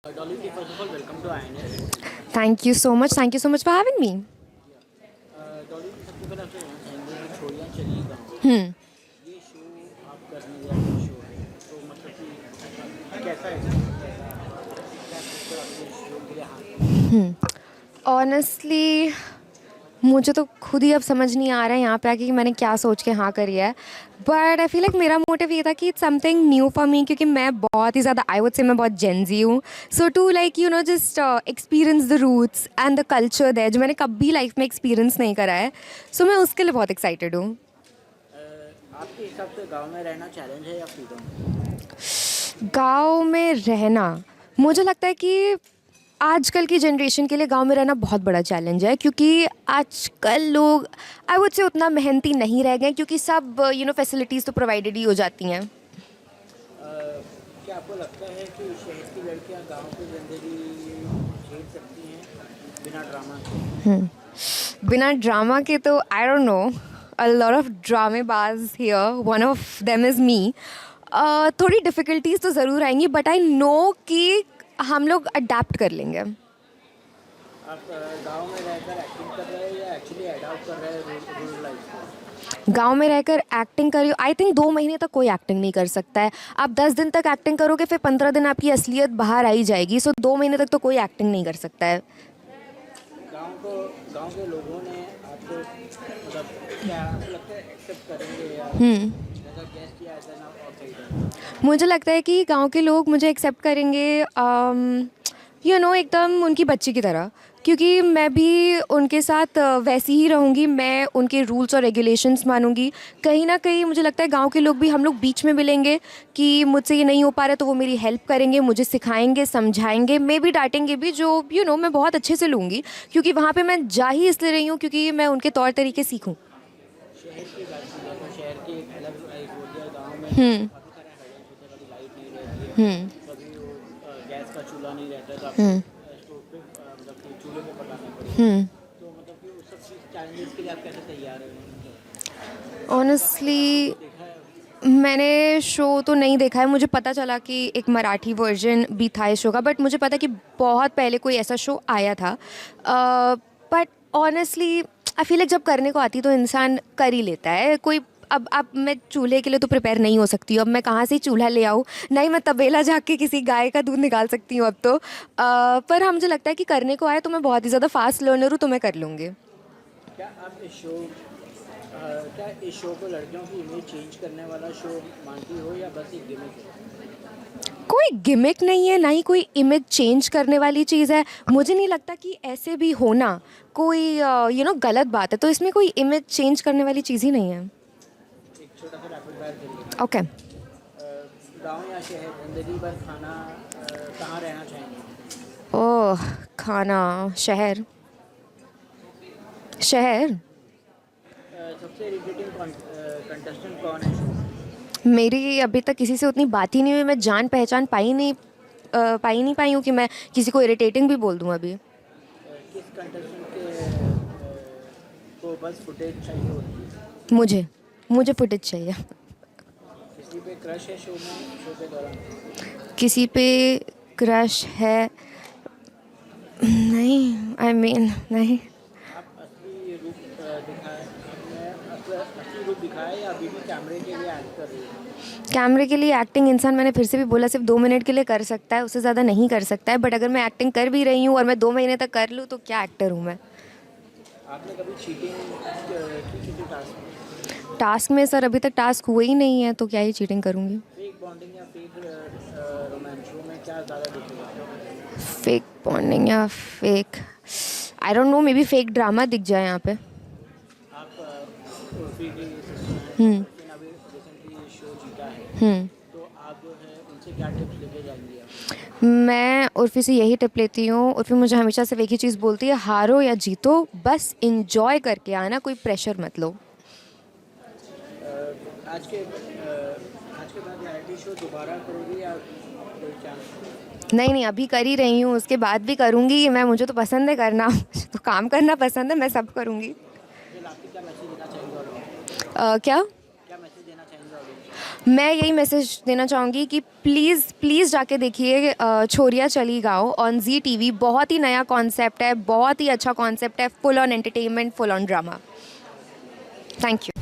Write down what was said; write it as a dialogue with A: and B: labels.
A: Dolly, first of all, welcome to INS.
B: Thank you so much. Thank you so much for having me.
A: Dolly सबसे पहले आपसे कहना चाहेंगे कि छोड़ियाँ चली गाँव
B: Hmm.
A: ये शो आप करने गए अपना शो है तो मतलब कि कैसा है क्या सोचकर आपने शो के लिए हाँ
B: Honestly, मुझे तो खुद ही अब समझ नहीं आ रहा है यहाँ पे आके कि मैंने क्या सोच के हाँ करी है. बट आई फील लाइक मेरा मोटिव ये था कि it's something new for me, क्योंकि मैं बहुत ही ज़्यादा आई वुड से मैं बहुत जेंजी हूँ. So to like just experience the roots and the culture there, जो मैंने कभी लाइफ में एक्सपीरियंस नहीं करा है. सो मैं उसके लिए बहुत एक्साइटेड हूँ.
A: आपके हिसाब से गांव में रहना चैलेंज है या फ्रीडम?
B: गाँव में रहना, मुझे लगता है कि आजकल की जनरेशन के लिए गांव में रहना बहुत बड़ा चैलेंज है, क्योंकि आजकल लोग आई वुड से उतना मेहनती नहीं रह गए, क्योंकि सब फैसिलिटीज़ तो प्रोवाइडेड ही हो जाती हैं.
A: क्या आपको लगता है कि शहर की लड़कियां गांव की जिंदगी झेल सकती हैं बिना ड्रामा के?
B: बिना ड्रामा के तो I don't know, a lot of ड्रामेबाज here, one of them is me. थोड़ी डिफ़िकल्टीज तो ज़रूर आएंगी, बट आई नो कि हम लोग अडेप्ट कर लेंगे.
A: आप गांव में रहकर एक्टिंग कर रहे हैं या एक्चुअली अडॉप्ट कर रहे हैं रूरल लाइफ को?
B: गांव में रहकर एक्टिंग करियो, आई थिंक 2 महीने तक कोई एक्टिंग नहीं कर सकता है. आप 10 दिन तक एक्टिंग करोगे, फिर 15 दिन आपकी असलियत बाहर आई जाएगी. सो 2 महीने तक तो कोई एक्टिंग नहीं कर सकता है.
A: गांव को गांव के लोगों ने आपको मतलब क्या आपको लगता है एक्सेप्ट करेंगे या जैसा गेस किया ऐसा ना आउटसाइडर?
B: मुझे लगता है कि गांव के लोग मुझे एक्सेप्ट करेंगे, एकदम उनकी बच्ची की तरह, क्योंकि मैं भी उनके साथ वैसी ही रहूँगी. मैं उनके रूल्स और रेगुलेशंस मानूंगी. कहीं ना कहीं मुझे लगता है गांव के लोग भी, हम लोग बीच में मिलेंगे कि मुझसे ये नहीं हो पा रहा है, तो वो मेरी हेल्प करेंगे, मुझे सिखाएंगे, समझाएंगे, मे भी डांटेंगे भी, जो मैं बहुत अच्छे से लूँगी, क्योंकि वहाँ पे मैं जा ही इसलिए रही हूँ क्योंकि मैं उनके तौर तरीके सीखूँ.
A: शहर की बात की जाए तो शहर की एक अलग लाइफ होती है, गांव में
B: हम्म.
A: काफ़ी सारे हाइडेंस होते हैं, कभी लाइट नहीं रहती है,
B: हम्म.
A: कभी वो गैस का चूल्हा नहीं रहता है तो आपको
B: हम्म.
A: स्टोव पे मतलब कि चूल्हे पे पकाना पड़ेगा,
B: हम्म.
A: तो मतलब कि उस सब चीज़ चैलेंजेस के लिए आप कैसे तैयार हैं?
B: ऑनेस्टली,
A: देखा है?
B: मैंने शो तो नहीं देखा है. मुझे पता चला कि एक मराठी वर्जन भी था इस शो का, बट मुझे पता कि बहुत पहले कोई ऐसा शो आया था. But honestly I feel like जब करने को आती तो इंसान कर ही लेता है. कोई अब मैं चूल्हे के लिए तो प्रिपेयर नहीं हो सकती हूँ. अब मैं कहाँ से चूल्हा ले आऊँ? नहीं, मैं तबेला जाके किसी गाय का दूध निकाल सकती हूँ अब तो. पर हाँ, मुझे लगता है कि करने को आए तो मैं बहुत ही ज़्यादा फास्ट लर्नर हूँ, तो मैं कर लूँगी.
A: क्या आप इस शो क्या इस शो को लड़कियों की इमेज चेंज करने वाला शो मानती हो या बस एक गिमिक है?
B: कोई गिमिक नहीं है, ना ही कोई इमेज चेंज करने वाली चीज़ है. मुझे नहीं लगता कि ऐसे भी होना कोई गलत बात है. तो इसमें कोई इमेज चेंज करने वाली चीज़ ही नहीं है.
A: एक छोटा सा रैपिड फायर खेलेंगे।
B: ओके.
A: गांव या शहर जिंदगी भर खाना कहाँ रहना चाहेंगे?
B: ओह, खाना. शहर. शहर.
A: सबसे इरिटेटिंग कंटेस्टेंट कौन है शो में?
B: मेरी अभी तक किसी से उतनी बात ही नहीं हुई. मैं जान पहचान पाई हूँ कि मैं किसी को इरिटेटिंग भी बोल दूँ अभी.
A: किस कंटेस्टेंट के को बस फुटेज चाहिए होती है?
B: मुझे मुझे फुटेज चाहिए.
A: किसी पे क्रश है शो के दौरान?
B: किसी पे क्रश है? नहीं, आई मीन नहीं.
A: आप असली रूप दिखाए आपने असली रूप दिखाया या अभी भी कैमरे के लिए एक्ट कर रही है?
B: कैमरे के लिए एक्टिंग इंसान, मैंने फिर से भी बोला, सिर्फ 2 मिनट के लिए कर सकता है, उससे ज़्यादा नहीं कर सकता है. बट अगर मैं एक्टिंग कर भी रही हूँ और मैं 2 महीने तक कर लूँ, तो क्या एक्टर हूँ मैं.
A: आपने कभी चीटिंग की किसी टास्क में?
B: टास्क में सर अभी तक टास्क हुए ही नहीं है, तो क्या ही चीटिंग करूँगी.
A: फेक बॉन्डिंग या फेक रोमांस शो में क्या ज़्यादा दिखेगा?
B: फेक बॉन्डिंग या fake, I don't no, may be fake drama दिख जाए यहाँ पे.
A: आप उर्फी की सिस्टर हैं,
B: हम्म.
A: लेकिन अभी रिसेंटली शो जीता है,
B: हम्म.
A: तो आप जो है उनसे क्या टिप्स लेके जाएंगे आप?
B: मैं उर्फ़ी से यही टिप लेती हूँ. उर्फ़ी मुझे हमेशा सिर्फ एक ही चीज़ बोलती है, हारो या जीतो, बस इंजॉय करके आना, कोई प्रेशर मत लो.
A: आज के बाद रियलिटी शो दोबारा करोगी या कोई चांस?
B: नहीं नहीं, अभी कर ही रही हूँ, उसके बाद भी करूँगी. मुझे तो पसंद है करना. मुझे तो काम करना पसंद है, मैं सब करूँगी.
A: फिर आपकी क्या मैसेज देना चाहेंगे और
B: क्या?
A: क्या मैसेज देना चाहेंगे और?
B: मैं यही मैसेज देना चाहूँगी कि प्लीज़ जाके देखिए छोरिया चली गाओ ऑन जी टीवी। बहुत ही नया कॉन्सेप्ट है, बहुत ही अच्छा कॉन्सेप्ट है, full on entertainment, full on drama. Thank you.